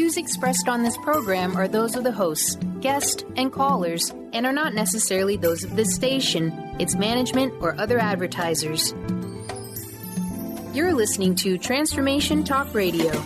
views expressed on this program are those of the hosts, guests, and callers, and are not necessarily those of this station, its management, or other advertisers. You're listening to Transformation Talk Radio.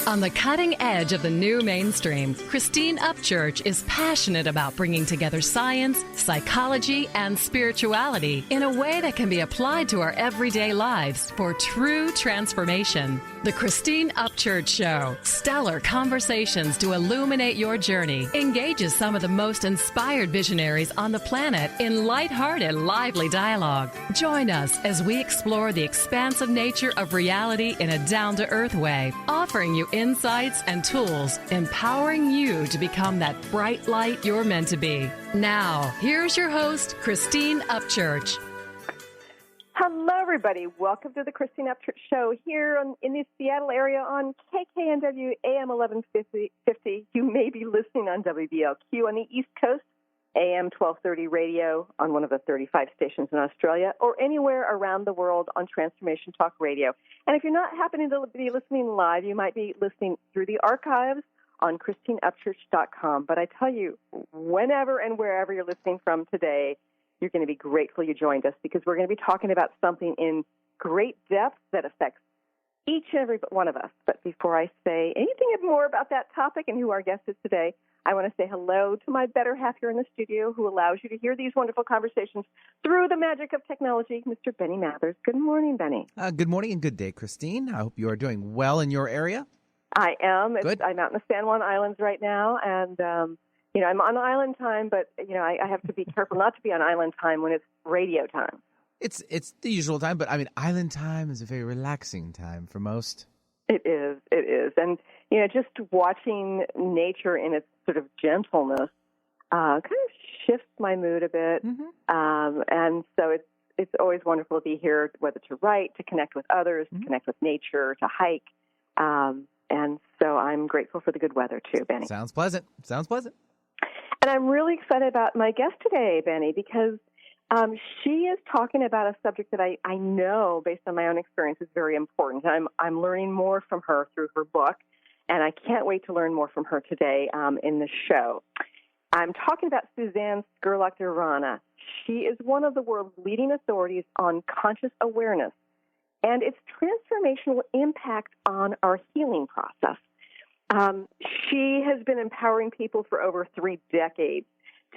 On the cutting edge of the new mainstream, Christine Upchurch is passionate about bringing together science, psychology, and spirituality in a way that can be applied to our everyday lives for true transformation. The Christine Upchurch Show, stellar conversations to illuminate your journey, engages some of the most inspired visionaries on the planet in lighthearted, lively dialogue. Join us as we explore the expansive nature of reality in a down-to-earth way, offering you insights and tools, empowering you to become that bright light you're meant to be. Now, here's your host, Christine Upchurch. Hello, everybody. Welcome to the Christine Upchurch Show here in the Seattle area on KKNW AM 1150. You may be listening on WBLQ on the East Coast, AM 1230 radio on one of the 35 stations in Australia, or anywhere around the world on Transformation Talk Radio. And if you're not happening to be listening live, you might be listening through the archives on christineupchurch.com. But I tell you, whenever and wherever you're listening from today, you're going to be grateful you joined us, because we're going to be talking about something in great depth that affects each and every one of us. But before I say anything more about that topic and who our guest is today, I want to say hello to my better half here in the studio, who allows you to hear these wonderful conversations through the magic of technology, Mr. Benny Mathers. Good morning, Benny. Good morning and good day, Christine. I hope you are doing well in your area. I am. Good. I'm out in the San Juan Islands right now, and I'm on island time, but I have to be careful not to be on island time when it's radio time. It's the usual time, but I mean, island time is a very relaxing time for most. It is, and just watching nature in its sort of gentleness kind of shifts my mood a bit, and so it's always wonderful to be here, whether to write, to connect with others, to connect with nature, to hike, and so I'm grateful for the good weather too, Benny. Sounds pleasant. And I'm really excited about my guest today, Benny, because she is talking about a subject that I know, based on my own experience, is very important. I'm learning more from her through her book, and I can't wait to learn more from her today in the show. I'm talking about Suzanne Scurlock-Durana. She is one of the world's leading authorities on conscious awareness and its transformational impact on our healing process. She has been empowering people for over 3 decades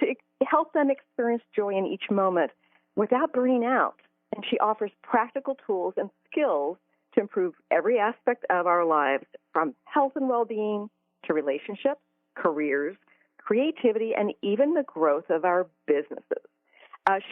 to help them experience joy in each moment without burning out. And she offers practical tools and skills to improve every aspect of our lives, from health and well-being to relationships, careers, creativity, and even the growth of our businesses.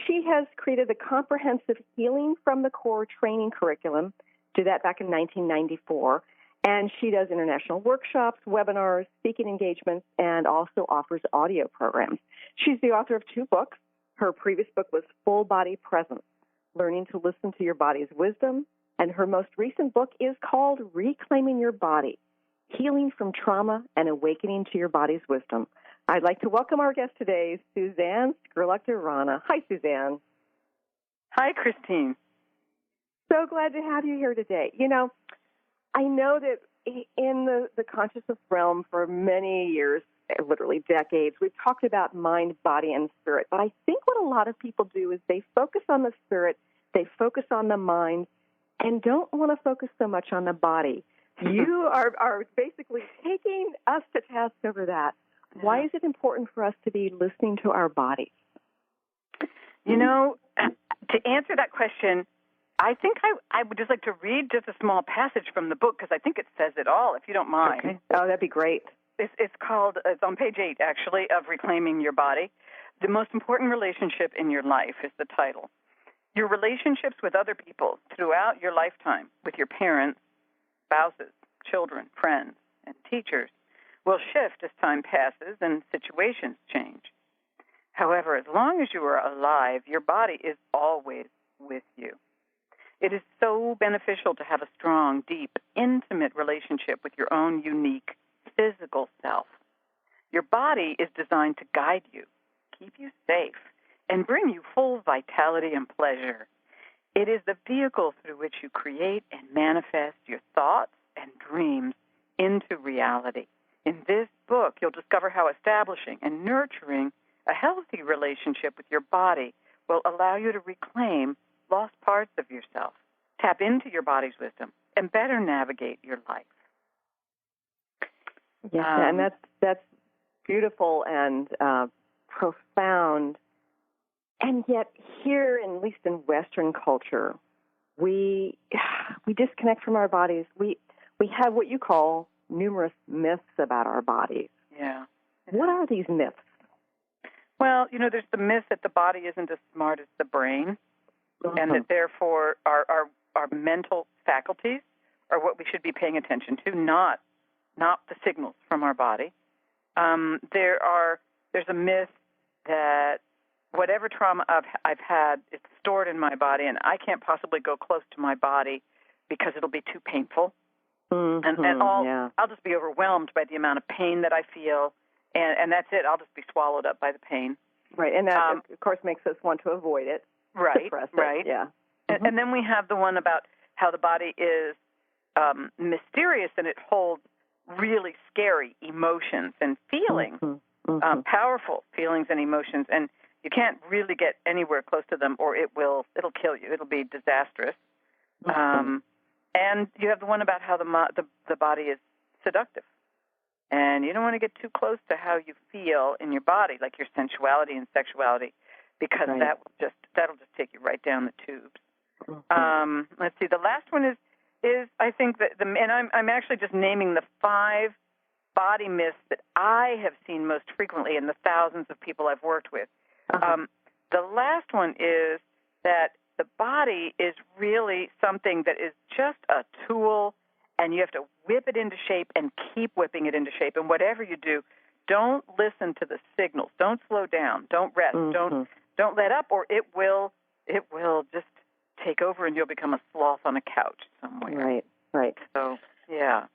She has created a comprehensive Healing from the Core training curriculum, did that back in 1994, and she does international workshops, webinars, speaking engagements, and also offers audio programs. She's the author of 2 books. Her previous book was Full Body Presence, Learning to Listen to Your Body's Wisdom, and her most recent book is called Reclaiming Your Body, Healing from Trauma and Awakening to Your Body's Wisdom. I'd like to welcome our guest today, Suzanne Scurlock-Durana. Hi, Suzanne. Hi, Christine. So glad to have you here today. I know that in the consciousness realm for many years, literally decades, we've talked about mind, body, and spirit. But I think what a lot of people do is they focus on the spirit, they focus on the mind, and don't want to focus so much on the body. You are basically taking us to task over that. Why is it important for us to be listening to our bodies? To answer that question, I think I would just like to read just a small passage from the book, because I think it says it all, if you don't mind. Okay. Oh, that'd be great. It's on page 8, actually, of Reclaiming Your Body. The most important relationship in your life is the title. Your relationships with other people throughout your lifetime, with your parents, spouses, children, friends, and teachers, will shift as time passes and situations change. However, as long as you are alive, your body is always with you. It is so beneficial to have a strong, deep, intimate relationship with your own unique physical self. Your body is designed to guide you, keep you safe, and and bring you full vitality and pleasure. It is the vehicle through which you create and manifest your thoughts and dreams into reality. In this book, you'll discover how establishing and nurturing a healthy relationship with your body will allow you to reclaim lost parts of yourself, tap into your body's wisdom, and better navigate your life. Yes, and that's beautiful and profound. And yet here, at least in Western culture, we disconnect from our bodies. We have what you call numerous myths about our bodies. Yeah. What are these myths? Well, there's the myth that the body isn't as smart as the brain, and that therefore our mental faculties are what we should be paying attention to, not the signals from our body. There's a myth that whatever trauma I've had is stored in my body, and I can't possibly go close to my body because it'll be too painful. I'll just be overwhelmed by the amount of pain that I feel, and that's it. I'll just be swallowed up by the pain. Right, and that, of course, makes us want to avoid it. Right, right. Yeah. And then we have the one about how the body is mysterious and it holds really scary emotions and feelings, powerful feelings and emotions, and you can't really get anywhere close to them, or it'll kill you. It'll be disastrous. And you have the one about how the body is seductive, and you don't want to get too close to how you feel in your body, like your sensuality and sexuality, because that'll just take you right down the tubes. Let's see. The last one is I think that and I'm actually just naming the 5 body myths that I have seen most frequently in the thousands of people I've worked with. The last one is that the body is really something that is just a tool, and you have to whip it into shape and keep whipping it into shape. And whatever you do, don't listen to the signals. Don't slow down. Don't rest. Don't let up, or it will just take over, and you'll become a sloth on a couch somewhere. Right. So, yeah.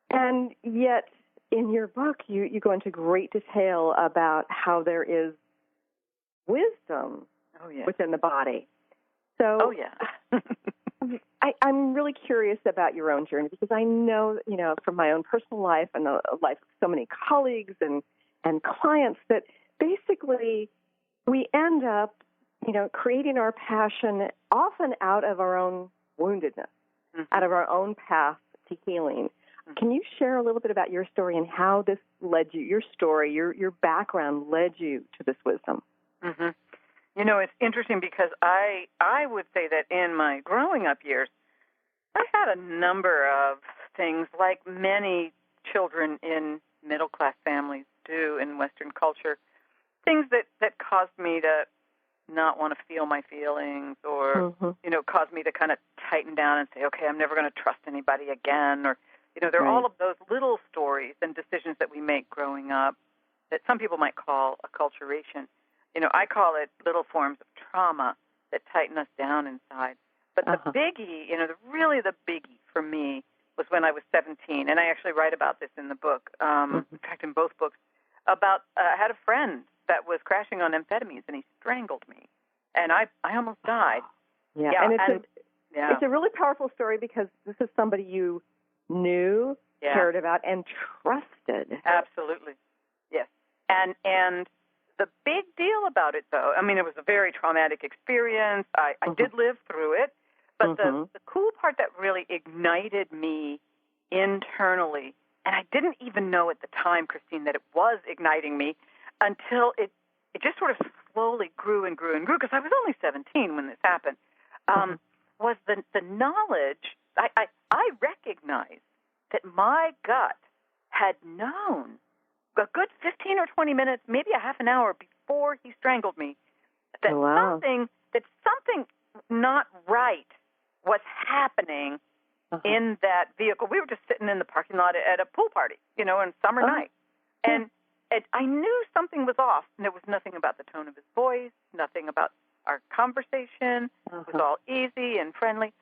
And yet, in your book, you go into great detail about how there is wisdom within the body. So, I'm really curious about your own journey, because I know, from my own personal life and the life of so many colleagues and clients, that basically we end up, creating our passion often out of our own woundedness, out of our own path to healing. Can you share a little bit about your story and how this led you, your story, your background led you to this wisdom? It's interesting because I would say that in my growing up years, I had a number of things like many children in middle-class families do in Western culture, things that caused me to not want to feel my feelings, or, caused me to kind of tighten down and say, okay, I'm never going to trust anybody again, or, there are all of those little stories and decisions that we make growing up that some people might call acculturation. I call it little forms of trauma that tighten us down inside. But the biggie, really the biggie for me was when I was 17, and I actually write about this in the book, in fact, in both books, about I had a friend that was crashing on amphetamines, and he strangled me, and I almost died. Yeah, and it's a really powerful story, because this is somebody you knew, cared about, and trusted. Absolutely, yes. And the big deal about it, though, it was a very traumatic experience. I did live through it, but the cool part that really ignited me internally, and I didn't even know at the time, Christine, that it was igniting me until it just sort of slowly grew and grew and grew, because I was only 17 when this happened, was the knowledge. I recognized that my gut had known a good 15 or 20 minutes, maybe a half an hour before he strangled me, that something not right was happening in that vehicle. We were just sitting in the parking lot at a pool party, on summer night. And I knew something was off, and there was nothing about the tone of his voice, nothing about our conversation. It was all easy and friendly.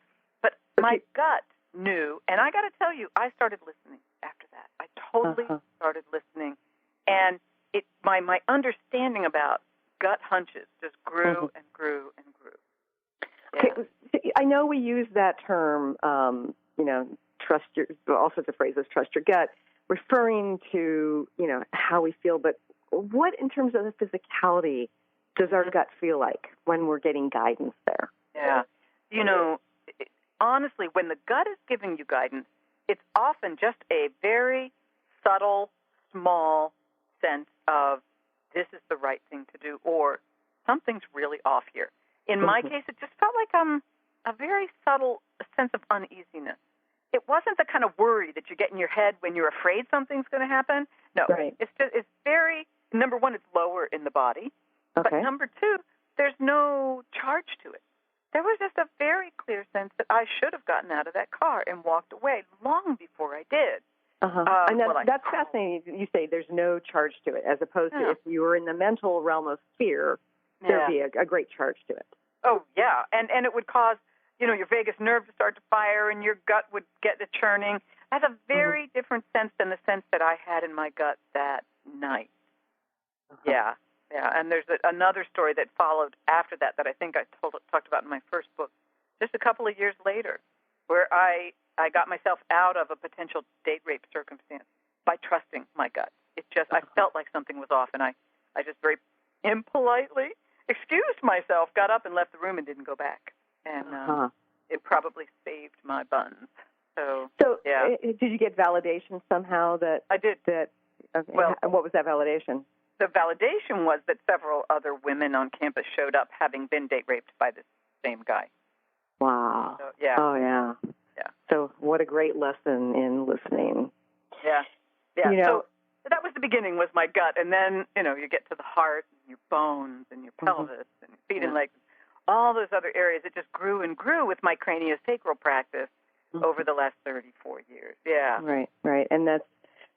But my gut knew, and I got to tell you, I started listening after that. I totally started listening. And my understanding about gut hunches just grew and grew and grew. Yeah. Okay, I know we use that term, trust your, all sorts of phrases, trust your gut, referring to, how we feel, but what in terms of the physicality does our gut feel like when we're getting guidance there? Yeah. Honestly, when the gut is giving you guidance, it's often just a very subtle, small sense of this is the right thing to do, or something's really off here. In my case, it just felt like a very subtle sense of uneasiness. It wasn't the kind of worry that you get in your head when you're afraid something's going to happen. No, right. It's very, number one, it's lower in the body. Okay. But number two, there's no charge to it. There was just a very clear sense that I should have gotten out of that car and walked away long before I did. And that's fascinating. You say there's no charge to it, as opposed to if you were in the mental realm of fear, there'd be a great charge to it. Oh, yeah. And it would cause, your vagus nerve to start to fire and your gut would get the churning. That's a very different sense than the sense that I had in my gut that night. Yeah. Yeah, and there's another story that followed after that I think I talked about in my first book, just a couple of years later, where I got myself out of a potential date rape circumstance by trusting my gut. I felt like something was off, and I just very impolitely excused myself, got up and left the room and didn't go back. And it probably saved my buns. So yeah. Did you get validation somehow that... I did. Okay. Well, what was that validation? The validation was that several other women on campus showed up having been date raped by this same guy. Wow. So, yeah. Oh, yeah. Yeah. So what a great lesson in listening. Yeah. Yeah. So that was the beginning, was my gut. And then, you get to the heart and your bones and your pelvis and your feet and legs, all those other areas. It just grew and grew with my craniosacral practice over the last 34 years. Yeah. Right. And that's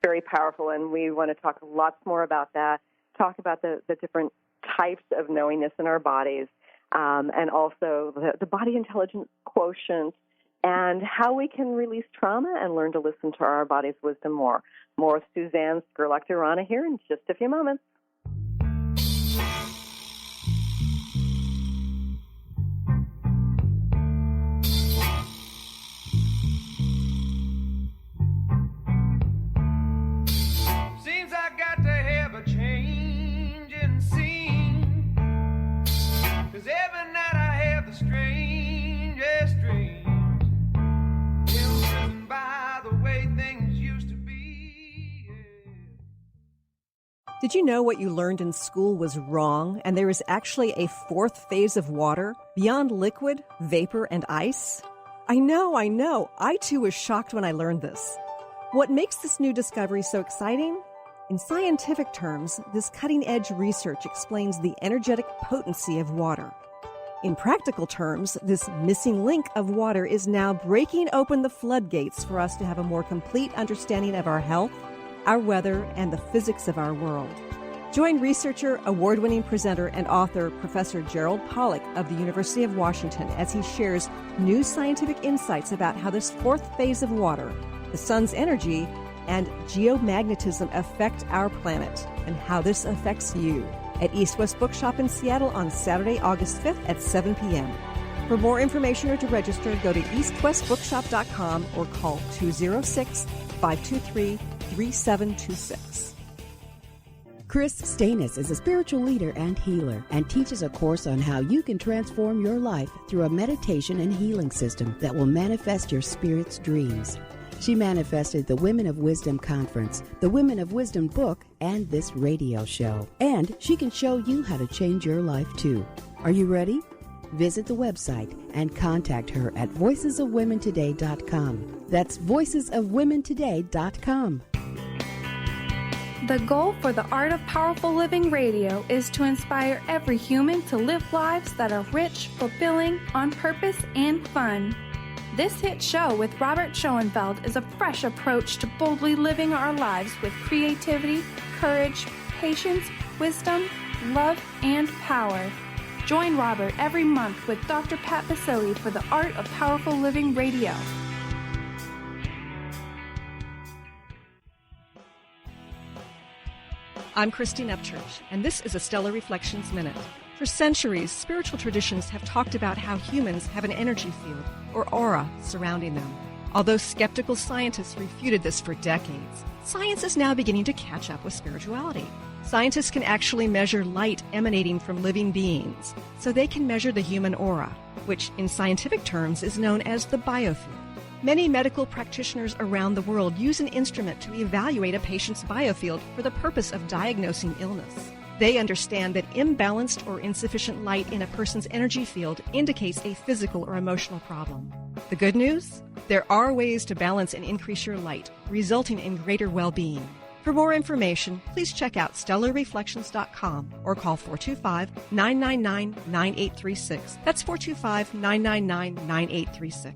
very powerful, and we want to talk lots more about that, talk about the different types of knowingness in our bodies, and also the body intelligence quotient, and how we can release trauma and learn to listen to our body's wisdom more. More with Suzanne Scurlock-Durana here in just a few moments. Did you know what you learned in school was wrong, and there is actually a fourth phase of water beyond liquid, vapor, and ice? I know. I too was shocked when I learned this. What makes this new discovery so exciting? In scientific terms, this cutting-edge research explains the energetic potency of water. In practical terms, this missing link of water is now breaking open the floodgates for us to have a more complete understanding of our health, our weather, and the physics of our world. Join researcher, award-winning presenter, and author Professor Gerald Pollack of the University of Washington as he shares new scientific insights about how this fourth phase of water, the sun's energy, and geomagnetism affect our planet, and how this affects you, at East West Bookshop in Seattle on Saturday, August 5th at 7 p.m. For more information or to register, go to eastwestbookshop.com or call 206-523-3726. Chris Stanis is a spiritual leader and healer and teaches a course on how you can transform your life through a meditation and healing system that will manifest your spirit's dreams. She manifested the Women of Wisdom Conference, the Women of Wisdom book, and this radio show. And she can show you how to change your life too. Are you ready? Visit the website and contact her at voicesofwomentoday.com. That's voicesofwomentoday.com. The goal for the Art of Powerful Living Radio is to inspire every human to live lives that are rich, fulfilling, on purpose, and fun. This hit show with Robert Schoenfeld is a fresh approach to boldly living our lives with creativity, courage, patience, wisdom, love, and power. Join Robert every month with Dr. Pat Basile for the Art of Powerful Living Radio. I'm Christine Upchurch, and this is a Stellar Reflections Minute. For centuries, spiritual traditions have talked about how humans have an energy field, or aura, surrounding them. Although skeptical scientists refuted this for decades, science is now beginning to catch up with spirituality. Scientists can actually measure light emanating from living beings, so they can measure the human aura, which in scientific terms is known as the biofield. Many medical practitioners around the world use an instrument to evaluate a patient's biofield for the purpose of diagnosing illness. They understand that imbalanced or insufficient light in a person's energy field indicates a physical or emotional problem. The good news? There are ways to balance and increase your light, resulting in greater well-being. For more information, please check out stellarreflections.com or call 425-999-9836. That's 425-999-9836.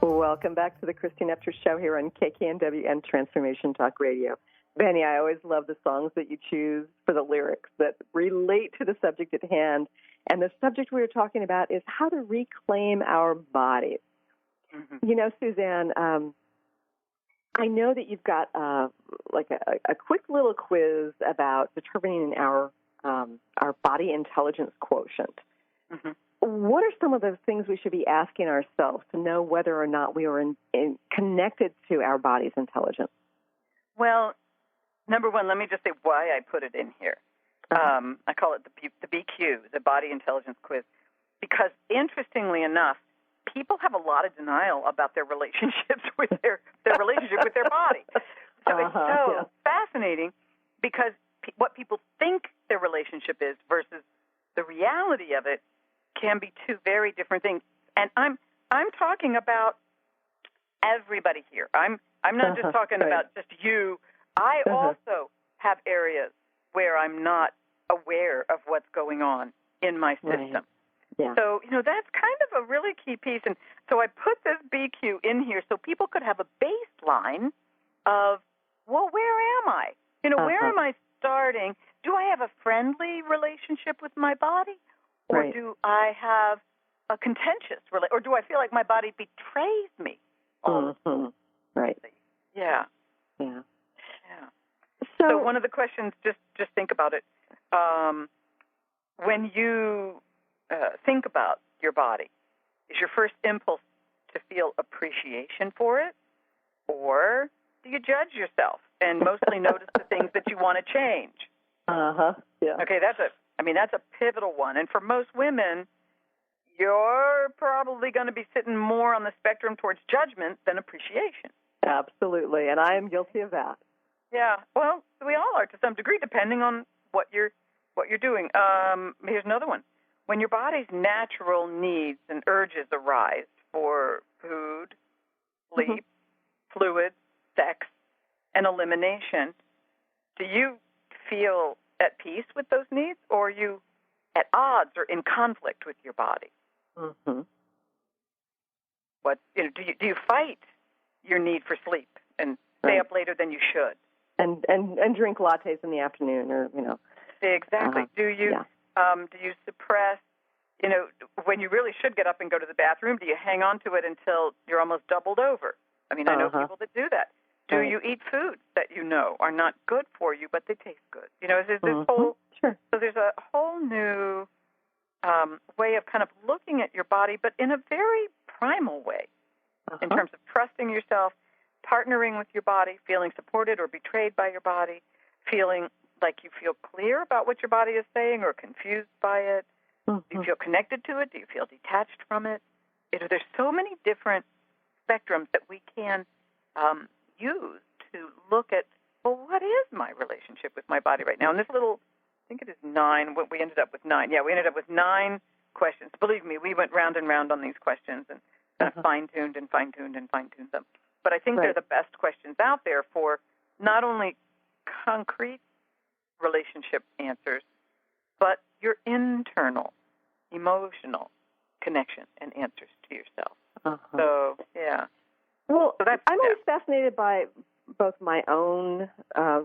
Welcome back to the Christine Upchurch Show here on KKNW and Transformation Talk Radio. Benny, I always love the songs that you choose for the lyrics that relate to the subject at hand. And the subject we were talking about is how to reclaim our bodies. Mm-hmm. You know, Suzanne, I know that you've got a quick little quiz about determining our body intelligence quotient. Mm-hmm. What are some of those things we should be asking ourselves to know whether or not we are connected to our body's intelligence? Well, number one, let me just say why I put it in here. I call it the BQ, the Body Intelligence Quiz, because interestingly enough, people have a lot of denial about their relationships with their relationship with their body. So it's so fascinating because what people think their relationship is versus the reality of it can be two very different things. And I'm talking about everybody here. I'm not just talking about just you. I also have areas where I'm not aware of what's going on in my system. Right. Yeah. So, that's kind of a really key piece. And so I put this BQ in here so people could have a baseline of, well, where am I? Where am I starting? Do I have a friendly relationship with my body? Or do I have a contentious relationship? Or do I feel like my body betrays me? Right. Yeah. Yeah. Yeah. So one of the questions, just think about it. When you think about your body, is your first impulse to feel appreciation for it? Or do you judge yourself and mostly notice the things that you want to change? Yeah. Okay, that's a pivotal one. And for most women, you're probably going to be sitting more on the spectrum towards judgment than appreciation. Absolutely, and I am guilty of that. Yeah, well, we all are to some degree, depending on what you're doing. Here's another one. When your body's natural needs and urges arise for food, sleep, fluids, sex, and elimination, do you feel at peace with those needs, or are you at odds or in conflict with your body? Mm-hmm. Do you fight your need for sleep and stay up later than you should? And drink lattes in the afternoon, or Exactly. Do you suppress? When you really should get up and go to the bathroom, do you hang on to it until you're almost doubled over? I mean, I know people that do that. Do you eat foods that are not good for you, but they taste good? There's this whole so there's a whole new way of kind of looking at your body, but in a very primal way, in terms of trusting yourself, partnering with your body, feeling supported or betrayed by your body, feeling like you feel clear about what your body is saying or confused by it. Do you feel connected to it? Do you feel detached from it? There's so many different spectrums that we can use to look at, well, what is my relationship with my body right now? And this little, I think it is 9, we ended up with 9. Yeah, we ended up with 9 questions. Believe me, we went round and round on these questions and kind of fine-tuned them. But I think they're the best questions out there for not only concrete relationship answers, but your internal, emotional connection and answers to yourself. So, yeah. Well, so I'm always fascinated by both my own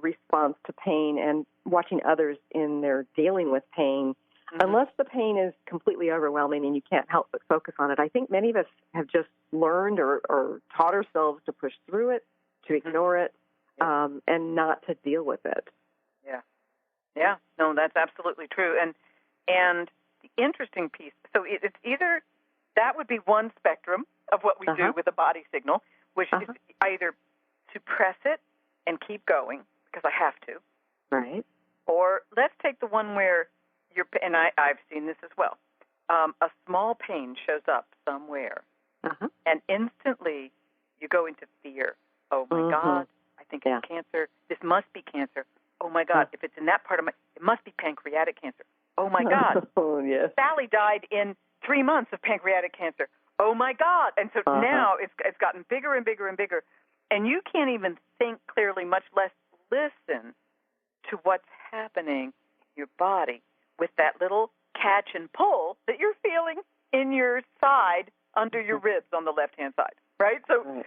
response to pain and watching others in their dealing with pain. Mm-hmm. Unless the pain is completely overwhelming and you can't help but focus on it, I think many of us have just learned or taught ourselves to push through it, to ignore it, and not to deal with it. Yeah. Yeah. No, that's absolutely true. And the interesting piece, so it's either, that would be one spectrum of what we do with the body signal, which is either suppress it and keep going because I have to. Right. Or let's take the one where and I've seen this as well. A small pain shows up somewhere, and instantly you go into fear. Oh, my God, I think it's cancer. This must be cancer. Oh, my God, if it's in that part of it must be pancreatic cancer. Oh, my God. Yes. Sally died in 3 months of pancreatic cancer. Oh, my God. And so now it's gotten bigger and bigger and bigger, and you can't even think clearly, much less listen to what's happening in your body with that little catch and pull that you're feeling in your side under your ribs on the left-hand side, right? So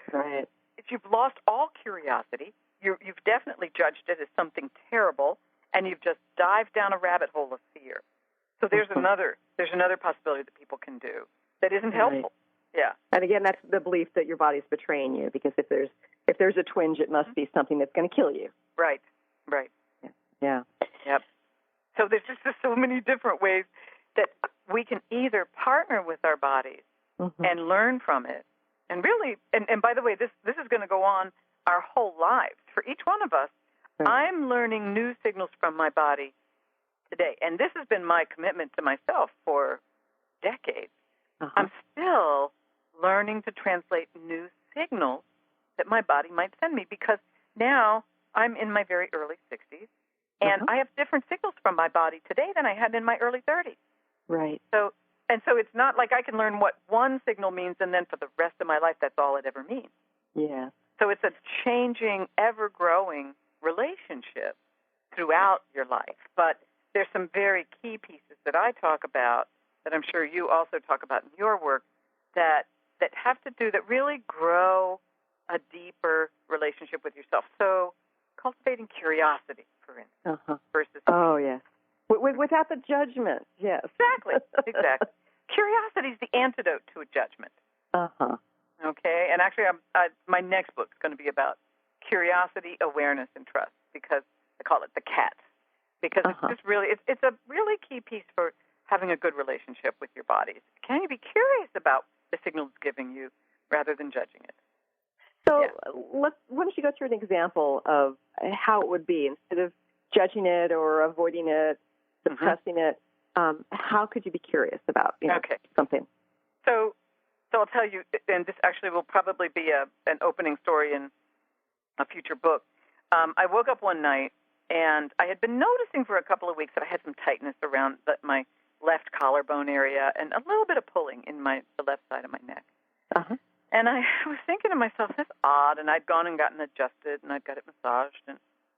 if you've lost all curiosity, you've definitely judged it as something terrible, and you've just dived down a rabbit hole of fear. So there's another possibility that people can do that isn't helpful. Yeah. And again, that's the belief that your body's betraying you, because if there's a twinge, it must be something that's going to kill you. Right. Yeah. Yep. So there's just so many different ways that we can either partner with our bodies and learn from it. And really, and by the way, this is going to go on our whole lives. For each one of us, I'm learning new signals from my body today. And this has been my commitment to myself for decades. I'm still learning to translate new signals that my body might send me, because now I'm in my very early 60s. And I have different signals from my body today than I had in my early 30s. Right. So it's not like I can learn what one signal means and then for the rest of my life that's all it ever means. Yeah. So it's a changing, ever-growing relationship throughout your life. But there's some very key pieces that I talk about that I'm sure you also talk about in your work that have to do, that really grow a deeper relationship with yourself. So cultivating curiosity, for instance, versus... Oh, yes. Without the judgment, yes. Exactly. Curiosity is the antidote to a judgment. Okay? And actually, my next book is going to be about curiosity, awareness, and trust, because I call it the CAT. Because it's just really, it's a really key piece for having a good relationship with your body. Can you be curious about the signal it's giving you rather than judging it? So why don't you go through an example of how it would be, instead of judging it or avoiding it, suppressing it, how could you be curious about something? So I'll tell you, and this actually will probably be an opening story in a future book. I woke up one night, and I had been noticing for a couple of weeks that I had some tightness around my left collarbone area and a little bit of pulling in the left side of my neck. And I was thinking to myself, that's odd, and I'd gone and gotten adjusted, and I'd got it massaged,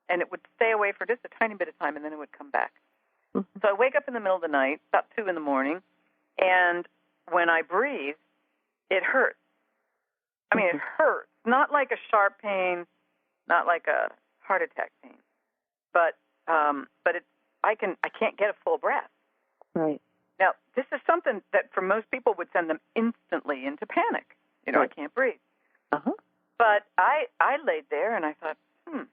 and it would stay away for just a tiny bit of time, and then it would come back. So I wake up in the middle of the night, about 2 in the morning, and when I breathe, it hurts. I mean, it hurts. Not like a sharp pain, not like a heart attack pain, but I can't get a full breath. Right. Now, this is something that for most people would send them instantly into panic. I can't breathe. But I laid there and I thought, isn't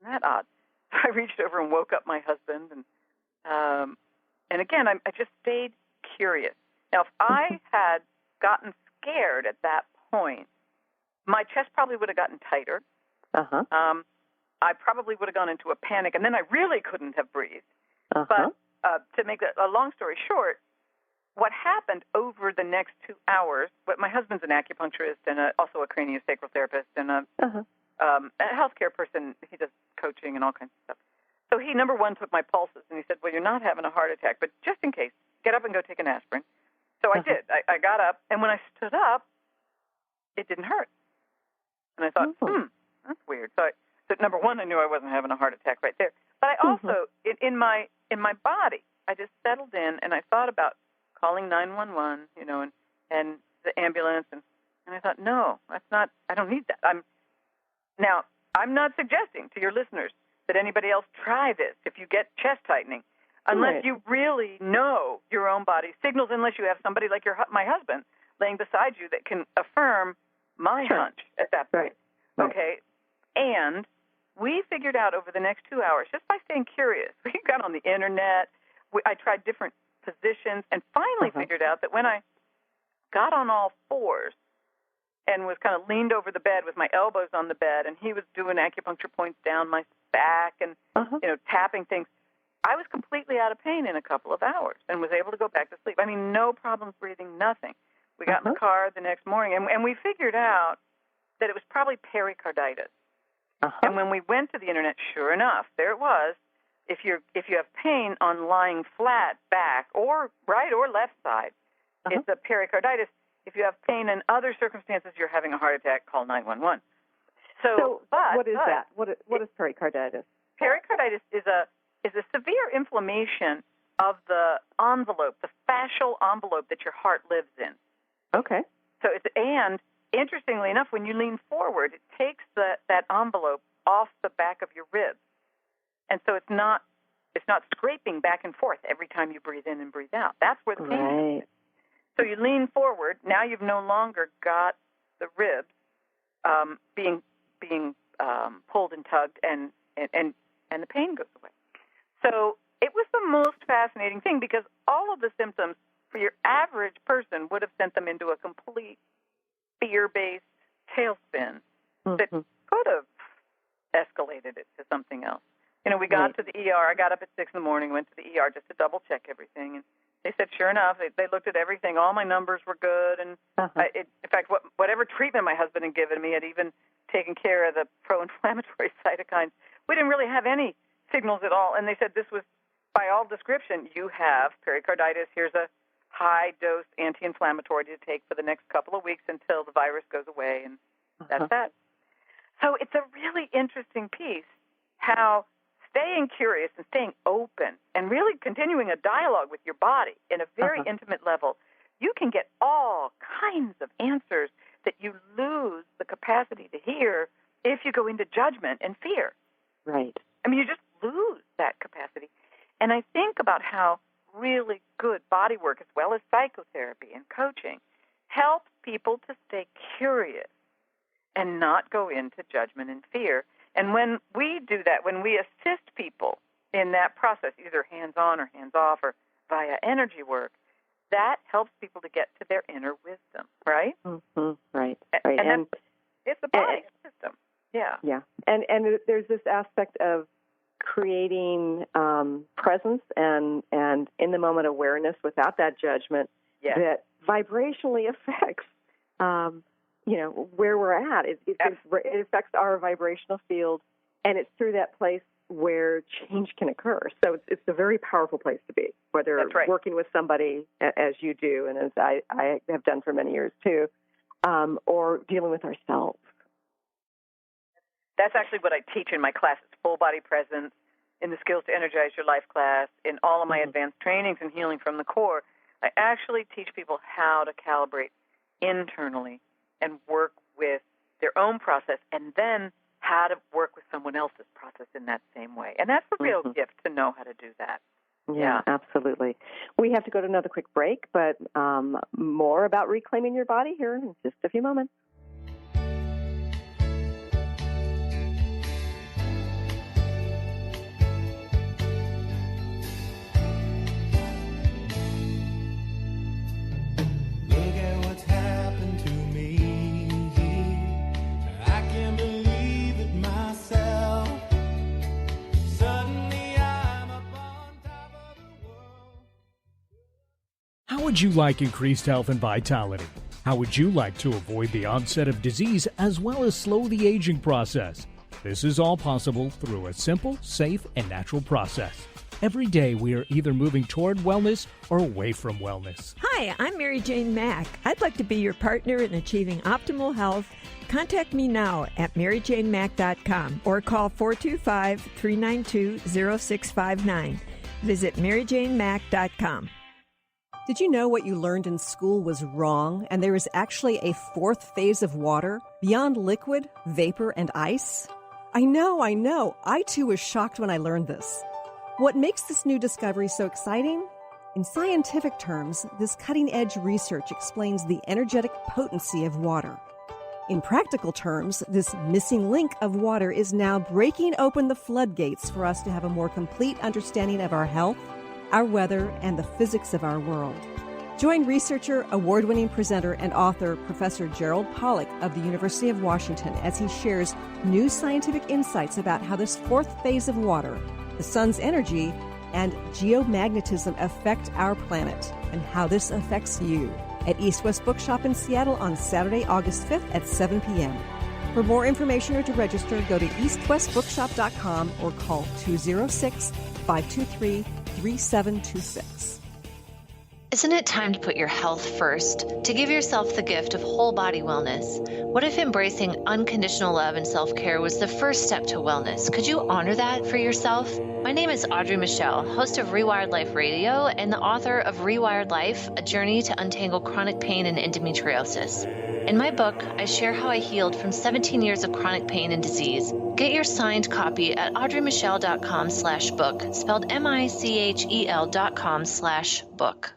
that odd? So I reached over and woke up my husband, and again, I just stayed curious. Now, if I had gotten scared at that point, my chest probably would have gotten tighter. I probably would have gone into a panic, and then I really couldn't have breathed. But to make a long story short, what happened over the next 2 hours, my husband's an acupuncturist and also a craniosacral therapist and a healthcare person. He does coaching and all kinds of stuff. So he, number one, took my pulses, and he said, well, you're not having a heart attack, but just in case, get up and go take an aspirin. So I did. I got up, and when I stood up, it didn't hurt. And I thought, that's weird. So number one, I knew I wasn't having a heart attack right there. But I also, in my body, I just settled in, and I thought about calling 911, and the ambulance, and I thought, no, that's not. I don't need that. I'm not suggesting to your listeners that anybody else try this if you get chest tightening, unless you really know your own body signals, unless you have somebody like my husband laying beside you that can affirm my hunch at that point. Right. Okay? And we figured out over the next 2 hours, just by staying curious, we got on the Internet, I tried different positions, and finally figured out that when I got on all fours and was kind of leaned over the bed with my elbows on the bed, and he was doing acupuncture points down my back and tapping things, I was completely out of pain in a couple of hours and was able to go back to sleep. I mean, no problems breathing, nothing. We got in the car the next morning, and we figured out that it was probably pericarditis. And when we went to the Internet, sure enough, there it was. If you have pain on lying flat back or right or left side, it's a pericarditis. If you have pain in other circumstances, you're having a heart attack, call 911. So what is that? What is pericarditis? Pericarditis is a severe inflammation of the envelope, the fascial envelope that your heart lives in. Okay. So and interestingly enough, when you lean forward, it takes that envelope off the back of your ribs, and so it's not scraping back and forth every time you breathe in and breathe out. That's where the pain is. So you lean forward. Now you've no longer got the ribs being pulled and tugged, and the pain goes away. So it was the most fascinating thing, because all of the symptoms for your average person would have sent them into a complete fear-based tailspin that could have escalated it to something else. We got to the ER. I got up at 6 in the morning, went to the ER just to double-check everything, and they said, sure enough, they looked at everything. All my numbers were good, and in fact, whatever treatment my husband had given me had even taken care of the pro-inflammatory cytokines. We didn't really have any signals at all, and they said this was, by all description, you have pericarditis. Here's a high-dose anti-inflammatory to take for the next couple of weeks until the virus goes away, and that's that. So it's a really interesting piece, how staying curious and staying open and really continuing a dialogue with your body in a very intimate level, you can get all kinds of answers that you lose the capacity to hear if you go into judgment and fear. Right. I mean, you just lose that capacity. And I think about how really good body work, as well as psychotherapy and coaching, helps people to stay curious and not go into judgment and fear. And when we do that, when we assist people in that process, either hands-on or hands-off or via energy work, that helps people to get to their inner wisdom, right? Right. And it's the body system. Yeah. Yeah. And there's this aspect of creating presence and in-the-moment awareness without that judgment that vibrationally affects where we're at. It affects our vibrational field, and it's through that place where change can occur. So it's a very powerful place to be, whether working with somebody, as you do, and as I have done for many years too, or dealing with ourselves. That's actually what I teach in my classes, full body presence, in the Skills to Energize Your Life class, in all of my advanced trainings in healing from the core. I actually teach people how to calibrate internally and work with their own process, and then how to work with someone else's process in that same way. And that's the real gift, to know how to do that. Yeah, absolutely. We have to go to another quick break, but more about reclaiming your body here in just a few moments. How would you like increased health and vitality? How would you like to avoid the onset of disease as well as slow the aging process? This is all possible through a simple, safe, and natural process. Every day we are either moving toward wellness or away from wellness. Hi, I'm Mary Jane Mack. I'd like to be your partner in achieving optimal health. Contact me now at maryjanemack.com or call 425-392-0659. Visit maryjanemack.com. Did you know what you learned in school was wrong, and there is actually a fourth phase of water beyond liquid, vapor, and ice? I know. I too was shocked when I learned this. What makes this new discovery so exciting? In scientific terms, this cutting-edge research explains the energetic potency of water. In practical terms, this missing link of water is now breaking open the floodgates for us to have a more complete understanding of our health, our weather, and the physics of our world. Join researcher, award-winning presenter, and author Professor Gerald Pollack of the University of Washington as he shares new scientific insights about how this fourth phase of water, the sun's energy, and geomagnetism affect our planet, and how this affects you, at East West Bookshop in Seattle on Saturday, August 5th at 7 p.m. For more information or to register, go to eastwestbookshop.com or call 206-523-3726. Isn't it time to put your health first, to give yourself the gift of whole body wellness? What if embracing unconditional love and self-care was the first step to wellness? Could you honor that for yourself? My name is Audrey Michelle, host of Rewired Life Radio and the author of Rewired Life, A Journey to Untangle Chronic Pain and Endometriosis. In my book, I share how I healed from 17 years of chronic pain and disease. Get your signed copy at audreymichelle.com/book, spelled MICHEL.com/book.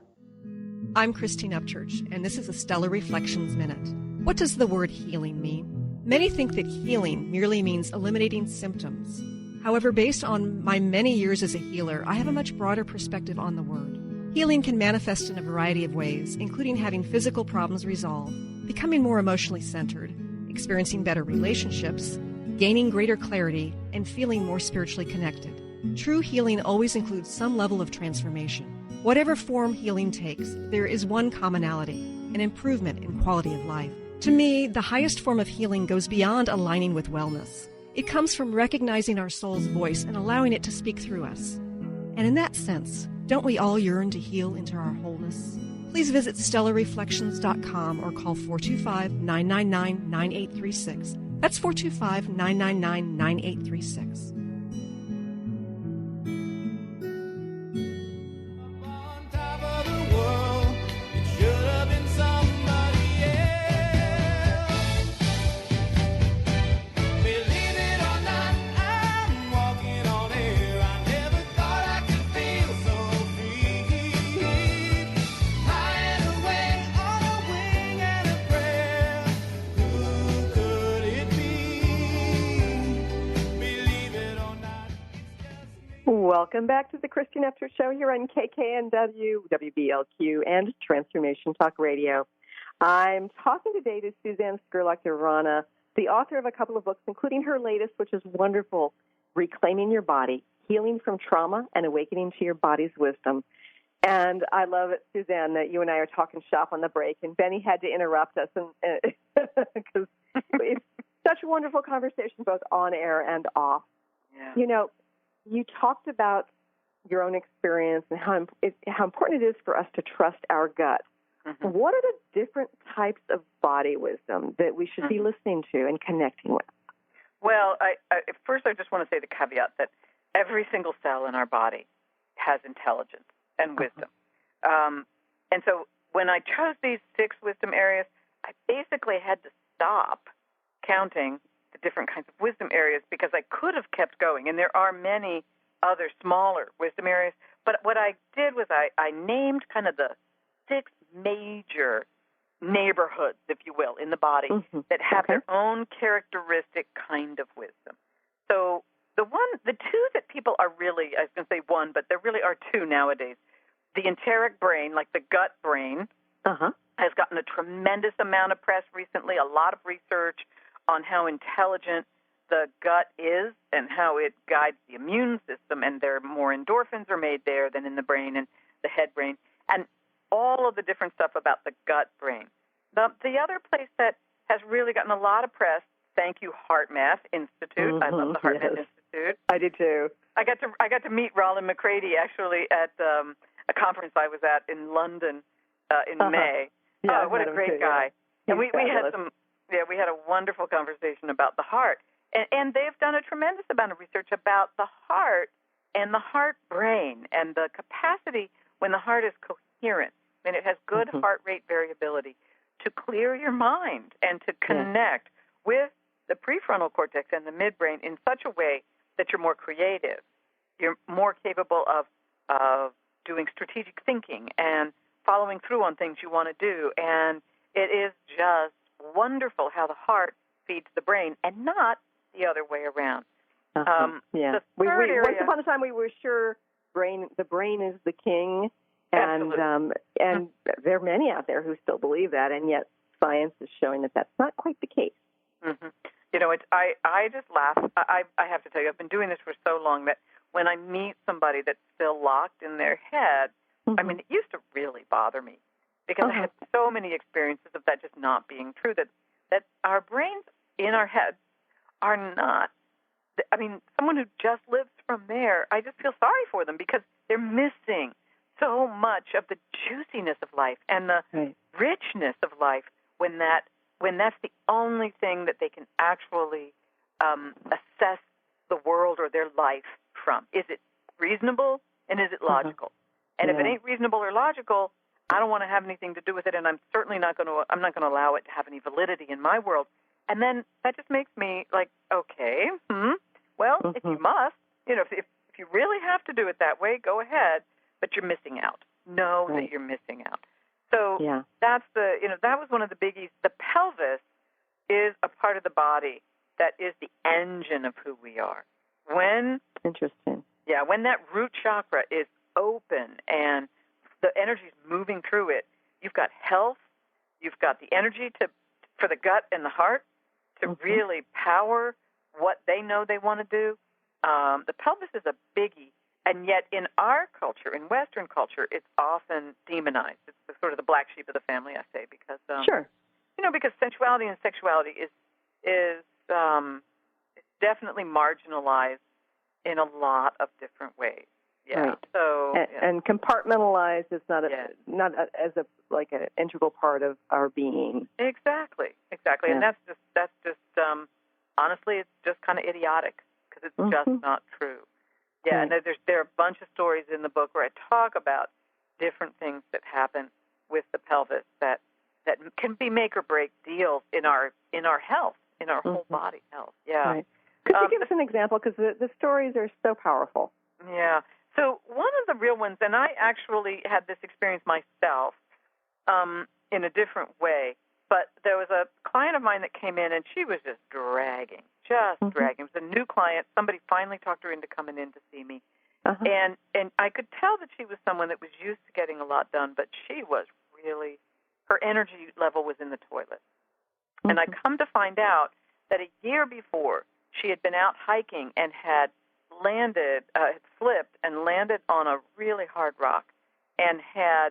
I'm Christine Upchurch, and this is a Stellar Reflections Minute. What does the word healing mean? Many think that healing merely means eliminating symptoms. However, based on my many years as a healer, I have a much broader perspective on the word. Healing can manifest in a variety of ways, including having physical problems resolved, becoming more emotionally centered, experiencing better relationships, gaining greater clarity, and feeling more spiritually connected. True healing always includes some level of transformation. Whatever form healing takes, there is one commonality, an improvement in quality of life. To me, the highest form of healing goes beyond aligning with wellness. It comes from recognizing our soul's voice and allowing it to speak through us. And in that sense, don't we all yearn to heal into our wholeness? Please visit stellarreflections.com or call 425-999-9836. That's 425-999-9836. Welcome back to the Christine Upchurch Show here on KKNW, WBLQ, and Transformation Talk Radio. I'm talking today to Suzanne Scurlock-Durana, the author of a couple of books, including her latest, which is wonderful, Reclaiming Your Body, Healing from Trauma and Awakening to Your Body's Wisdom. And I love it, Suzanne, that you and I are talking shop on the break, and Benny had to interrupt us because it's such a wonderful conversation, both on air and off. Yeah. You know, you talked about your own experience and how important it is for us to trust our gut. Mm-hmm. What are the different types of body wisdom that we should be listening to and connecting with? Well, first I just want to say the caveat that every single cell in our body has intelligence and wisdom. And so when I chose these 6 wisdom areas, I basically had to stop counting the different kinds of wisdom areas because I could have kept going. And there are many other smaller wisdom areas. But what I did was I named kind of the 6 major neighborhoods, if you will, in the body that have their own characteristic kind of wisdom. So the 2 that people are really, I was going to say 1, but there really are 2 nowadays. The enteric brain, like the gut brain, has gotten a tremendous amount of press recently, a lot of research on how intelligent the gut is and how it guides the immune system, and there are more endorphins are made there than in the brain and the head brain, and all of the different stuff about the gut brain. The other place that has really gotten a lot of press, thank you, HeartMath Institute. I love the HeartMath Institute. I did too. I got to meet Roland McCready actually at a conference I was at in London in May. Yeah, what a great guy! And we had we had a wonderful conversation about the heart. And they've done a tremendous amount of research about the heart and the heart brain and the capacity when the heart is coherent and it has good heart rate variability to clear your mind and to connect with the prefrontal cortex and the midbrain in such a way that you're more creative. You're more capable of doing strategic thinking and following through on things you want to do. And it is just wonderful how the heart feeds the brain and not the other way around. Yeah. Once upon a time, we were sure the brain is the king, and there are many out there who still believe that, and yet science is showing that that's not quite the case. Mm-hmm. You know, I just laugh. I have to tell you, I've been doing this for so long that when I meet somebody that's still locked in their head, I mean, it used to really bother me because I had so many experiences of that just not being true, that our brains in our heads are not. I mean, someone who just lives from there, I just feel sorry for them because they're missing so much of the juiciness of life and the richness of life when that's the only thing that they can actually assess the world or their life from. Is it reasonable and is it logical? And if it ain't reasonable or logical, I don't want to have anything to do with it, and I'm certainly not going to allow it to have any validity in my world. And then that just makes me like, okay, well, if you must, you know, if you really have to do it that way, go ahead, but you're missing out. Know that you're missing out. So that's that was one of the biggies. The pelvis is a part of the body that is the engine of who we are. Interesting. Yeah, when that root chakra is open and the energy is moving through it, you've got health, you've got the energy for the gut and the heart to really power what they know they want to do. The pelvis is a biggie, and yet in our culture, in Western culture, it's often demonized. It's sort of the black sheep of the family, I say, because because sensuality and sexuality is definitely marginalized in a lot of different ways. Yeah. Right. So and compartmentalized is not as an integral part of our being. Exactly. Yeah. And that's just honestly, it's just kind of idiotic because it's just not true. Yeah. Right. And there are a bunch of stories in the book where I talk about different things that happen with the pelvis that can be make or break deals in our health, in our whole body health. Yeah. Right. Could you give us an example? Because the stories are so powerful. Yeah. So one of the real ones, and I actually had this experience myself in a different way, but there was a client of mine that came in, and she was just dragging. It was a new client. Somebody finally talked her into coming in to see me. And I could tell that she was someone that was used to getting a lot done, but she was really, her energy level was in the toilet. And I come to find out that a year before, she had been out hiking and had slipped and landed on a really hard rock and had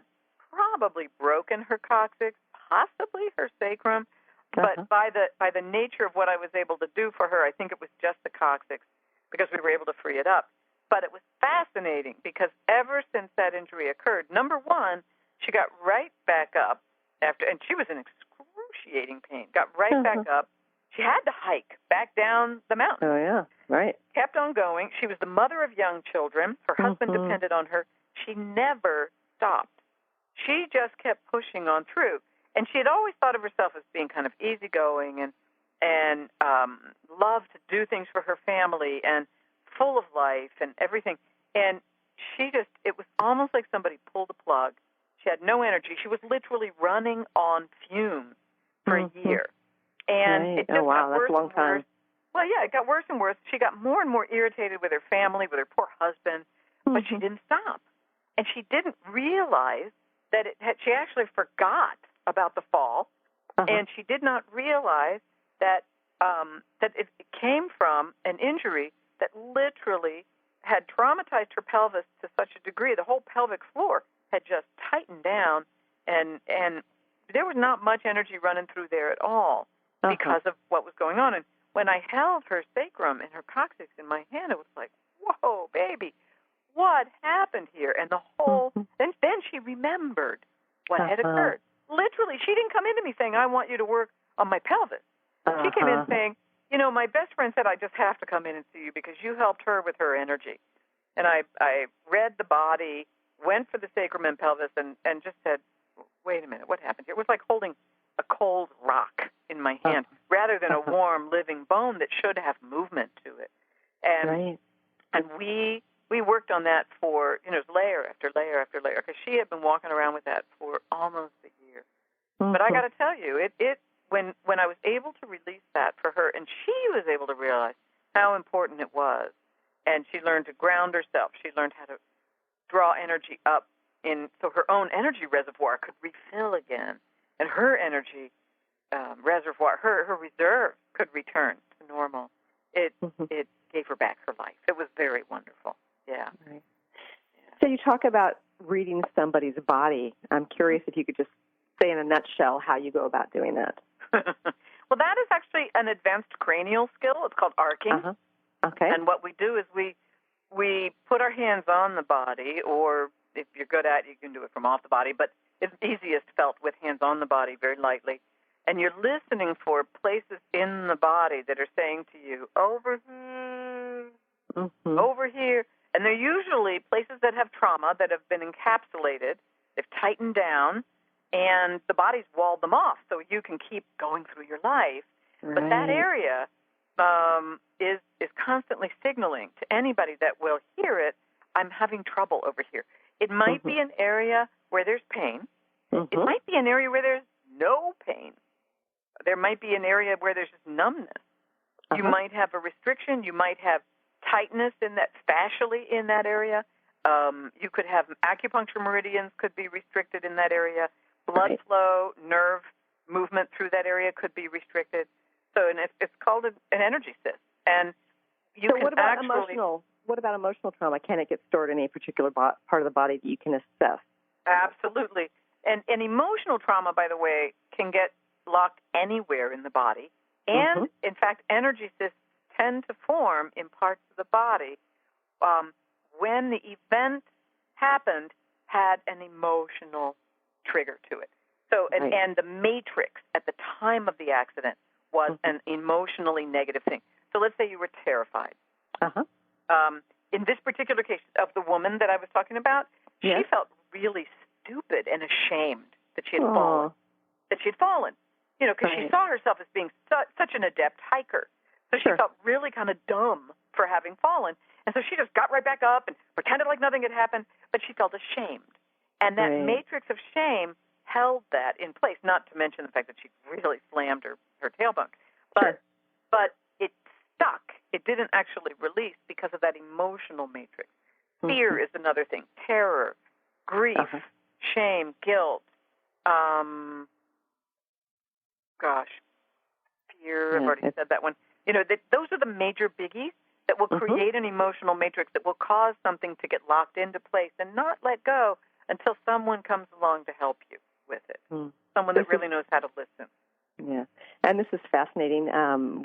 probably broken her coccyx, possibly her sacrum. But by the nature of what I was able to do for her, I think it was just the coccyx because we were able to free it up. But it was fascinating because ever since that injury occurred, number one, she got right back up and she was in excruciating pain, got right back up. She had to hike back down the mountain. Oh, yeah, right. Kept on going. She was the mother of young children. Her husband depended on her. She never stopped. She just kept pushing on through. And she had always thought of herself as being kind of easygoing and loved to do things for her family and full of life and everything. And it was almost like somebody pulled a plug. She had no energy. She was literally running on fumes for a year. And it just got worse that's a long time. Worse. Well, yeah, it got worse and worse. She got more and more irritated with her family, with her poor husband, but she didn't stop. And she didn't realize that she actually forgot about the fall, and she did not realize that it came from an injury that literally had traumatized her pelvis to such a degree. The whole pelvic floor had just tightened down, and there was not much energy running through there at all because of what was going on. And when I held her sacrum and her coccyx in my hand, it was like, whoa, baby, what happened here? And the whole, then she remembered what had occurred. Literally, she didn't come into me saying, I want you to work on my pelvis. She came in saying, my best friend said I just have to come in and see you because you helped her with her energy. And I read the body, went for the sacrum and pelvis, and just said, wait a minute, what happened here? It was like holding a cold rock in my hand, rather than a warm, living bone that should have movement to it. And we worked on that for, layer after layer after layer, because she had been walking around with that for almost a year. Mm-hmm. But I got to tell you, when I was able to release that for her, and she was able to realize how important it was, and she learned to ground herself. She learned how to draw energy up so her own energy reservoir could refill again, and her energy reservoir, her reserve could return to normal. It gave her back her life. It was very wonderful. Yeah. Right. So you talk about reading somebody's body. I'm curious if you could just say in a nutshell how you go about doing that. Well, that is actually an advanced cranial skill. It's called arcing. Uh-huh. Okay. And what we do is we put our hands on the body, or if you're good at it, you can do it from off the body, but it's easiest felt with hands on the body very lightly. And you're listening for places in the body that are saying to you, over here, over here. And they're usually places that have trauma, that have been encapsulated, they've tightened down, and the body's walled them off so you can keep going through your life. Right. But that area is constantly signaling to anybody that will hear it, I'm having trouble over here. It might be an area where there's pain. It might be an area where there's no pain. There might be an area where there's just numbness. You might have a restriction. You might have tightness in that, fascially in that area. You could have acupuncture meridians could be restricted in that area. Blood flow, nerve movement through that area could be restricted. So, and it's called an energy cyst. And what about emotional trauma? Can it get stored in a particular part of the body that you can assess? Absolutely. And emotional trauma, by the way, can get locked anywhere in the body. And, in fact, energy cysts tend to form in parts of the body when the event happened, had an emotional trigger to it. So, and the matrix at the time of the accident was an emotionally negative thing. So let's say you were terrified. In this particular case of the woman that I was talking about, she felt really stupid and ashamed that she had fallen. Because she saw herself as being such an adept hiker. So she felt really kind of dumb for having fallen. And so she just got right back up and pretended like nothing had happened, but she felt ashamed. And that matrix of shame held that in place, not to mention the fact that she really slammed her tailbone. But it stuck. It didn't actually release because of that emotional matrix. Fear is another thing. Terror, grief, shame, guilt. Fear, I've already said that one. Those are the major biggies that will create an emotional matrix that will cause something to get locked into place and not let go until someone comes along to help you with it. Someone that really knows how to listen. Yeah. And this is fascinating.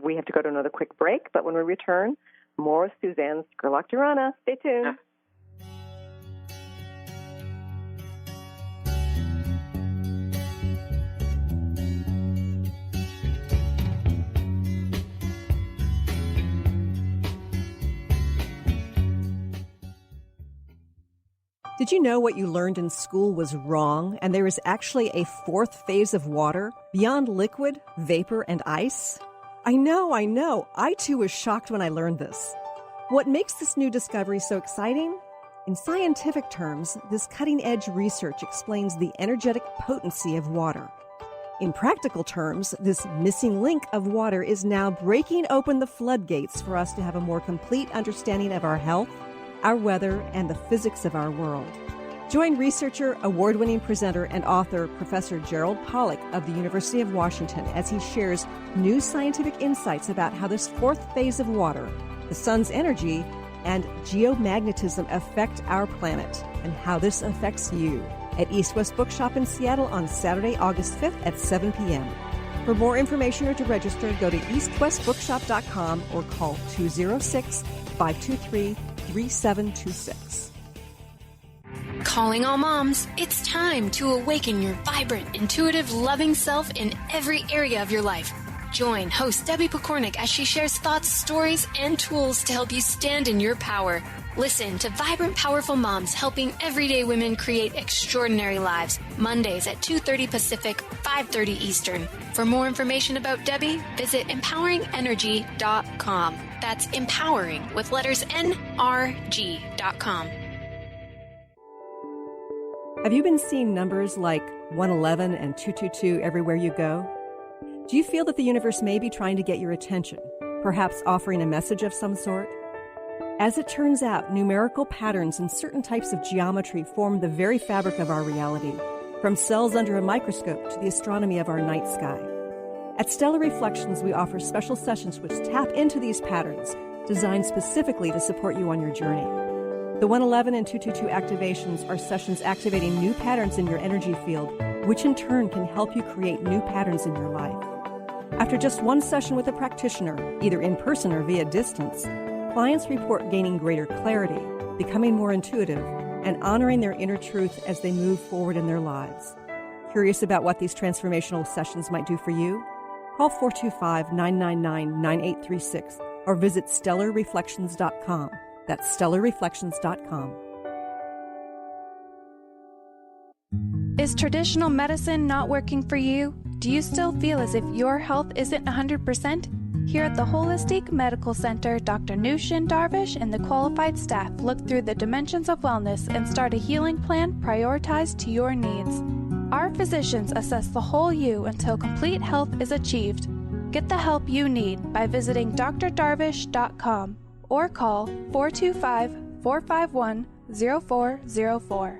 We have to go to another quick break, but when we return, more with Suzanne Scurlock-Durana. Stay tuned. Did you know what you learned in school was wrong, and there is actually a fourth phase of water beyond liquid, vapor, and ice? I know. I too was shocked when I learned this. What makes this new discovery so exciting? In scientific terms, this cutting-edge research explains the energetic potency of water. In practical terms, this missing link of water is now breaking open the floodgates for us to have a more complete understanding of our health, our weather, and the physics of our world. Join researcher, award-winning presenter, and author Professor Gerald Pollack of the University of Washington as he shares new scientific insights about how this fourth phase of water, the sun's energy, and geomagnetism affect our planet, and how this affects you, at East West Bookshop in Seattle on Saturday, August 5th at 7 p.m. For more information or to register, go to eastwestbookshop.com or call 206-523-3726. Calling all moms, it's time to awaken your vibrant, intuitive, loving self in every area of your life. Join host Debbie Pokornik as she shares thoughts, stories, and tools to help you stand in your power. Listen to Vibrant, Powerful Moms helping everyday women create extraordinary lives. Mondays at 2:30 Pacific, 5:30 Eastern. For more information about Debbie, visit empoweringenergy.com. That's empowering with letters NRG.com. Have you been seeing numbers like 111 and 222 everywhere you go? Do you feel that the universe may be trying to get your attention, perhaps offering a message of some sort? As it turns out, numerical patterns and certain types of geometry form the very fabric of our reality, from cells under a microscope to the astronomy of our night sky. At Stellar Reflections, we offer special sessions which tap into these patterns, designed specifically to support you on your journey. The 111 and 222 activations are sessions activating new patterns in your energy field, which in turn can help you create new patterns in your life. After just one session with a practitioner, either in person or via distance, clients report gaining greater clarity, becoming more intuitive, and honoring their inner truth as they move forward in their lives. Curious about what these transformational sessions might do for you? Call 425-999-9836 or visit stellarreflections.com. That's stellarreflections.com. Is traditional medicine not working for you? Do you still feel as if your health isn't 100%? Here at the Holistic Medical Center, Dr. Nushin Darvish and the qualified staff look through the dimensions of wellness and start a healing plan prioritized to your needs. Our physicians assess the whole you until complete health is achieved. Get the help you need by visiting drdarvish.com or call 425-451-0404.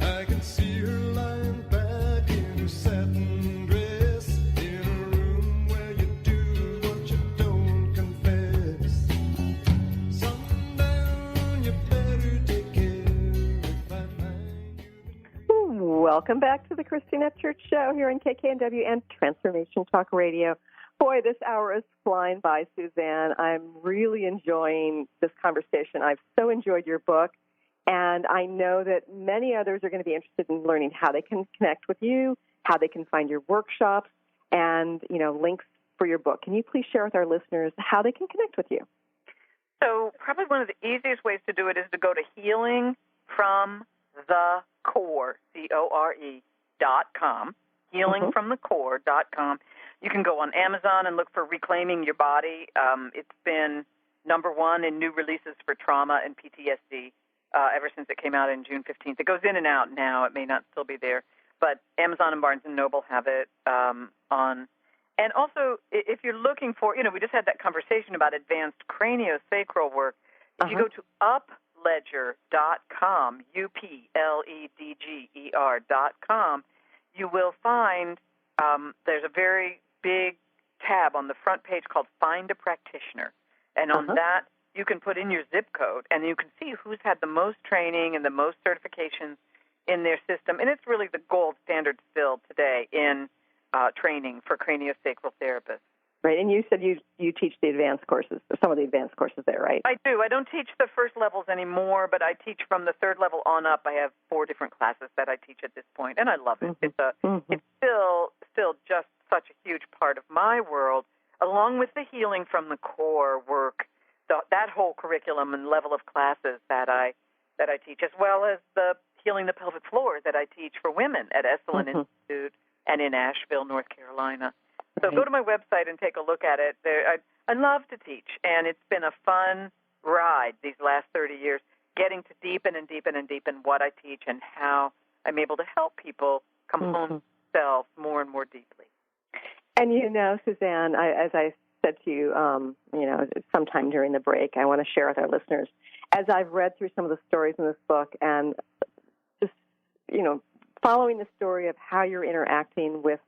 I can see her lying back in her satin dress in a room where you do what you don't confess. Sundown, you better take care if I find you. Welcome back to the Christine Upchurch Show here on KKNW and Transformation Talk Radio. Boy, this hour is flying by, Suzanne. I'm really enjoying this conversation. I've so enjoyed your book. And I know that many others are going to be interested in learning how they can connect with you, how they can find your workshops, and, links for your book. Can you please share with our listeners how they can connect with you? So probably one of the easiest ways to do it is to go to healingfromthecore, CORE.com, healingfromthecore.com. You can go on Amazon and look for Reclaiming Your Body. It's been #1 in new releases for trauma and PTSD. Ever since it came out in June 15th. It goes in and out now. It may not still be there. But Amazon and Barnes & Noble have it on. And also, if you're looking for, we just had that conversation about advanced craniosacral work. If you go to upledger.com, upledger.com, you will find there's a very big tab on the front page called Find a Practitioner. And on that, you can put in your zip code, and you can see who's had the most training and the most certifications in their system. And it's really the gold standard still today in training for craniosacral therapists. Right, and you said you teach the advanced courses, some of the advanced courses there, right? I do. I don't teach the first levels anymore, but I teach from the third level on up. I have 4 different classes that I teach at this point, and I love it. It's still just such a huge part of my world, along with the healing from the core work. That whole curriculum and level of classes that I teach, as well as the Healing the Pelvic Floor that I teach for women at Esalen Institute and in Asheville, North Carolina. So go to my website and take a look at it. I love to teach, and it's been a fun ride these last 30 years, getting to deepen and deepen and deepen what I teach and how I'm able to help people come home to themselves more and more deeply. And Suzanne, as I said to you, sometime during the break, I want to share with our listeners, as I've read through some of the stories in this book and just, following the story of how you're interacting with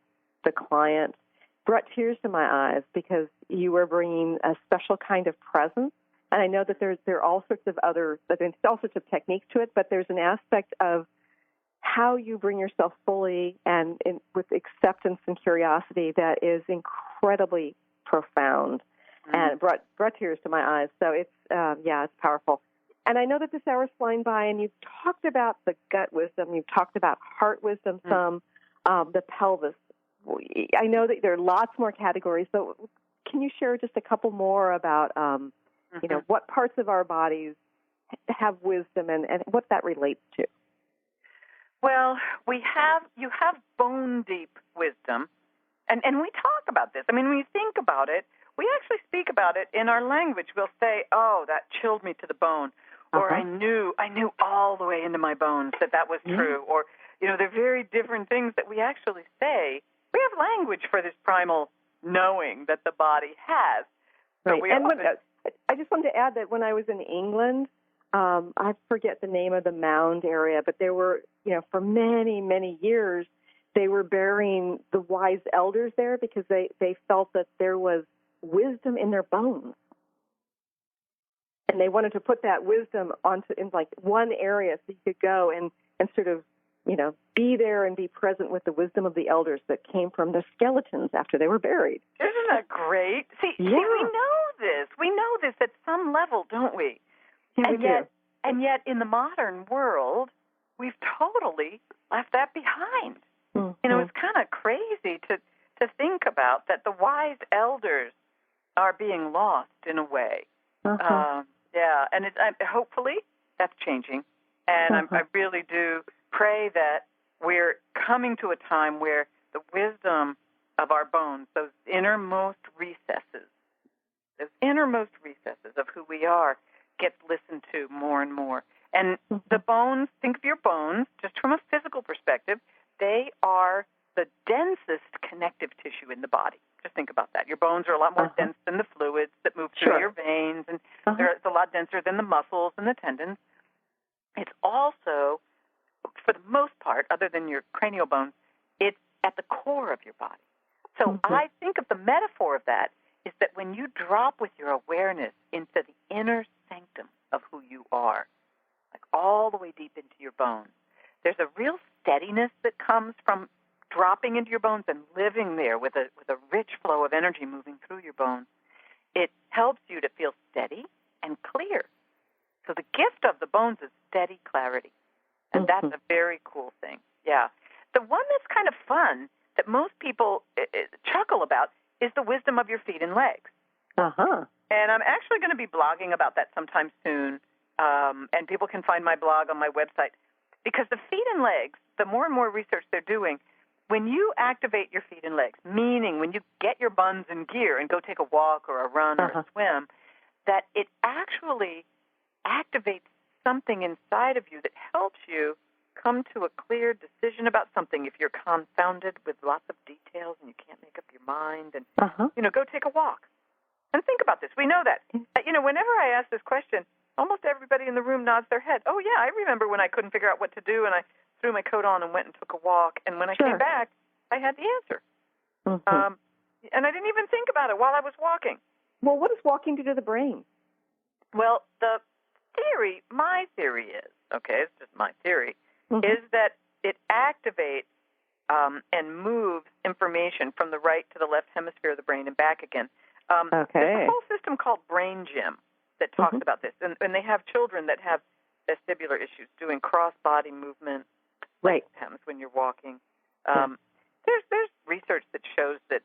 the client brought tears to my eyes because you were bringing a special kind of presence. And I know that there are all sorts of techniques to it, but there's an aspect of how you bring yourself fully and with acceptance and curiosity that is incredibly profound, and it brought tears to my eyes. So it's powerful. And I know that this hour is flying by, and you've talked about the gut wisdom, you've talked about heart wisdom, some the pelvis. I know that there are lots more categories, but can you share just a couple more about, you know, what parts of our bodies have wisdom and what that relates to? Well, you have bone deep wisdom, and we talk about this. I mean, when you think about it, we actually speak about it in our language. We'll say, "Oh, that chilled me to the bone," or I knew all the way into my bones that was true, or you know, they're very different things that we actually say. We have language for this primal knowing that the body has. So Right. I just wanted to add that when I was in England, I forget the name of the mound area, but there were, you know, for many, many years, they were burying the wise elders there because they felt that there was wisdom in their bones. And they wanted to put that wisdom in like one area so you could go and sort of, you know, be there and be present with the wisdom of the elders that came from their skeletons after they were buried. Isn't that great? See, we know this. We know this at some level, don't we? Yeah, and yet in the modern world, we've totally left that behind. Mm-hmm. You know, it's kind of crazy to think about that the wise elders are being lost in a way. And hopefully that's changing. And I really do pray that we're coming to a time where the wisdom of our bones, those innermost recesses of who we are, gets listened to more and more. And the bones, think of your bones, just from a physical perspective, they are the densest connective tissue in the body. Just think about that. Your bones are a lot more dense than the fluids that move through your veins, and it's a lot denser than the muscles and the tendons. It's also, for the most part, other than your cranial bones, it's at the core of your body. So I think of the metaphor of that is that when you drop with your awareness into the inner sanctum of who you are, like all the way deep into your bones, there's a real steadiness that comes from dropping into your bones and living there with a rich flow of energy moving through your bones. It helps you to feel steady and clear. So the gift of the bones is steady clarity. And that's a very cool thing. Yeah. The one that's kind of fun that most people chuckle about is the wisdom of your feet and legs. And I'm actually going to be blogging about that sometime soon. And people can find my blog on my website. Because the feet and legs, the more and more research they're doing, when you activate your feet and legs, meaning when you get your buns in gear and go take a walk or a run or a swim, that it actually activates something inside of you that helps you come to a clear decision about something if you're confounded with lots of details and you can't make up your mind. And, you know, go take a walk. And think about this. We know that. You know, whenever I ask this question, almost everybody in the room nods their head. Oh, yeah, I remember when I couldn't figure out what to do and I threw my coat on and went and took a walk. And when I came back, I had the answer. And I didn't even think about it while I was walking. Well, what does walking do to the brain? Well, my theory is, okay, it's just my theory, is that it activates and moves information from the right to the left hemisphere of the brain and back again. There's a whole system called Brain Gym that talks about this. And they have children that have vestibular issues doing cross-body movement sometimes when you're walking. There's research that shows that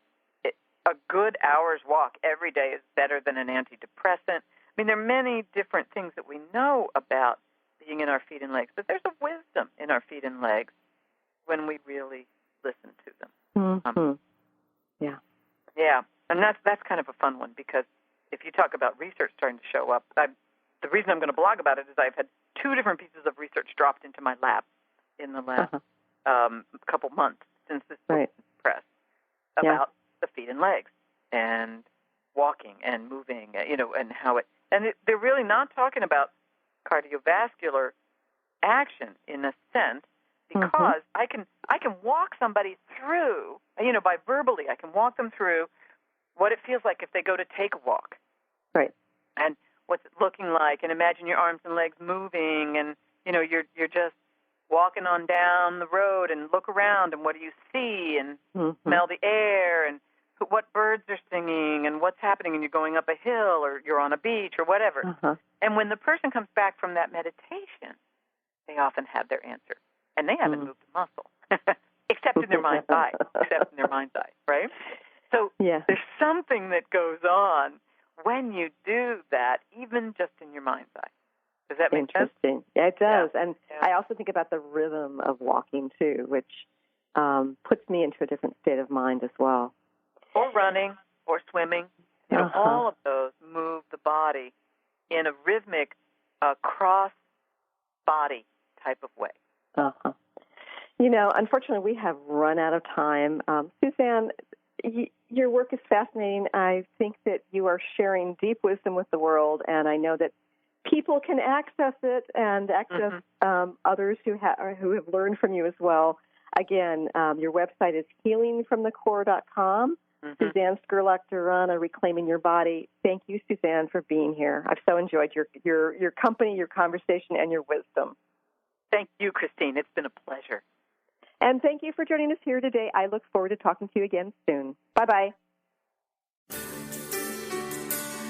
a good hour's walk every day is better than an antidepressant. I mean, there are many different things that we know about being in our feet and legs, but there's a wisdom in our feet and legs when we really listen to them. Yeah, and that's kind of a fun one because if you talk about research starting to show up, the reason I'm going to blog about it is I've had 2 different pieces of research dropped into my lap in the last couple months since this book was pressed about the feet and legs and walking and moving, you know, and how it. And they're really not talking about cardiovascular action in a sense because I can walk somebody through, you know, by verbally, I can walk them through what it feels like if they go to take a walk. And what's it looking like, and imagine your arms and legs moving, and, you know, you're just walking on down the road and look around, and what do you see, and smell the air, and what birds are singing, and what's happening, and you're going up a hill, or you're on a beach, or whatever. And when the person comes back from that meditation, they often have their answer, and they haven't moved a muscle, except in their mind's eye, right? So there's something that goes on when you do that, even just in your mind's eye. Does that make sense? Interesting. Yeah, it does. Yeah. And I also think about the rhythm of walking, too, which puts me into a different state of mind as well. Or running or swimming. You know, all of those move the body in a rhythmic, cross-body type of way. You know, unfortunately, we have run out of time. Suzanne, your work is fascinating. I think that you are sharing deep wisdom with the world, and I know that people can access it and access others who have learned from you as well. Again, your website is healingfromthecore.com. Suzanne Scurlock-Durana, Reclaiming Your Body. Thank you, Suzanne, for being here. I've so enjoyed your company, your conversation, and your wisdom. Thank you, Christine. It's been a pleasure. And thank you for joining us here today. I look forward to talking to you again soon. Bye-bye.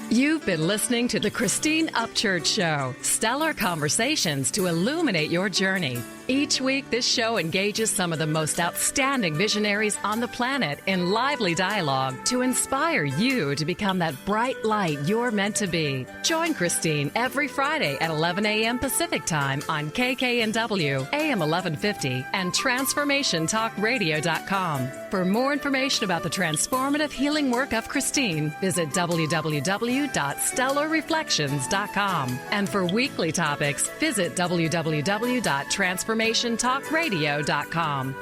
You've been listening to the Christine Upchurch Show, stellar conversations to illuminate your journey. Each week, this show engages some of the most outstanding visionaries on the planet in lively dialogue to inspire you to become that bright light you're meant to be. Join Christine every Friday at 11 a.m. Pacific Time on KKNW, AM 1150, and TransformationTalkRadio.com. For more information about the transformative healing work of Christine, visit www.stellarreflections.com. And for weekly topics, visit www.transformationtalkradio.com.